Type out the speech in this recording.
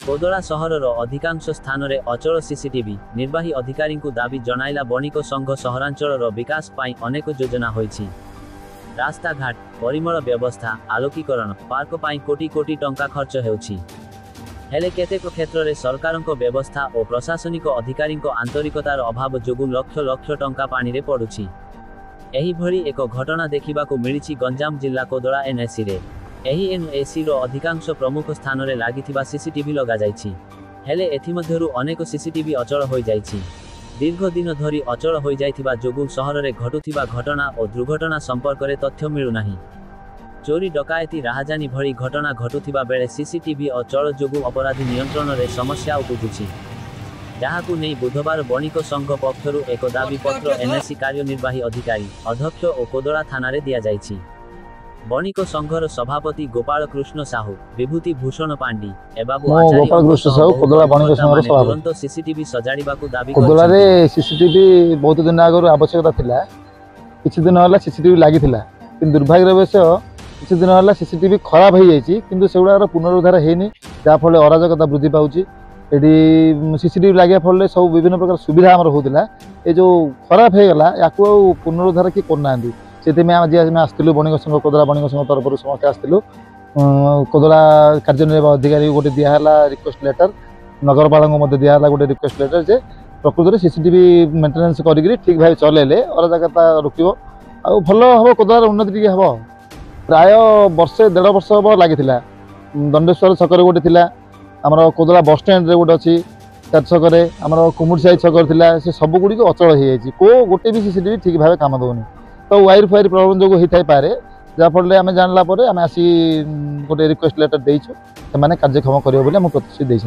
कोदड़ा सहरर अधिकांश स्थान में अचल सीसीटीवी निर्वाही अधिकारी दाबी जनाइला बणिक संघ सहरांचल विकास पाई अनेक योजना होईछि। रास्ता घाट परिमल व्यवस्था आलोकीकरण पार्क पाई कोटी कोटी टंका खर्च हेउछि। हेले केतेक क्षेत्र में सरकार व्यवस्था और प्रशासनिक अधिकारी आंतरिकतार अभाव जोगु लक्ष लक्ष टंका पानी रे पड़ुछि। एही भली एक घटना देखिबाकू मिलिछि गंजाम जिला कोदड़ा एनएसी रे। एही एनएसी रो अधिकांश प्रमुख स्थान रे लागिथिबा सीसीटीवी लगा जाइछि। हेले एथिमध्यरु अनेक सीसीटीवी अचल होई जाइछि। दीर्घ दिन धरी अचल होई जाइथिबा जोगु सहर रे घटुथिबा घटना और दुर्घटना संपर्क रे तथ्य मिलु नाही। चोरी डकायती राहजानी भली घटना घटुथिबा बेले सीसीटीवी अचल जोगु अपराधी नियंत्रण रे समस्या उपुजुछि। जहाकू नहीं बुधवार बणिक संघ पक्षरु एक दाबी पत्र एनएसी कार्यनिर्वाही अधिकारी अध्यक्ष और कोदड़ा थाना रे दिया जाइछि। बणिक संघर सभापति गोपाल कृष्ण साहू विभूति भूषण पांडी एवं गोपाल कृष्ण साहू कोदड़ा बणिक संघर सभापति तुरंत सीसीटीवी सजाड़ीबाकू दाबी कोदड़ा रे सीसीटीवी बहुत दिन आगु आवश्यकता थिला। किछि दिन होला सीसीटीवी लागिथिला किंतु दुर्भाग्यवश किछि दिन होला सीसीटीवी खराब हो जाइछि किंतु सेगुडार पुनरुद्धार हेनी जा फल अराजकता वृद्धि पाउछि। एडी सीसीटीवी लागिया फल सब विभिन्न प्रकार सुविधा हमर होतिला ए जो खराब हे गला याकू पुनरुद्धार की करनांदी सेति में आज आम आसलु बणिक संघ कोदड़ा बणिक संघ तरफ समस्त आसलु। कोदड़ा कार्यनिर्वाही अधिकारी गोटे दिहला रिक्वेस्ट लेटर नगरपाल दिहला गोटे रिक्वेस्ट लेटर जे प्रकृत सीसीटीवी मेंटेनेंस करी ठीक भाव चलेले अराजकता रुक आ भल हम कोदड़ार उन्नति टी हम। प्राय वर्षे 1.5 वर्ष हम लगी दंडेश्वर छक गोटे थी आम कोदड़ा बस स्टैंड रे गोटे अच्छी चार छक आम कुमुरसाई छक से सब गुड़िक अचल हो जाए को गोटे भी सीसीटीवी ठीक भाव काम दौनी तो वायर फायर प्रॉब्लम जो होता है जहाँफल आम जानला आम आसी गोटे रिक्वेस्ट लेटर देचु से कार्यक्षम करेंगे प्रतिश्रुति।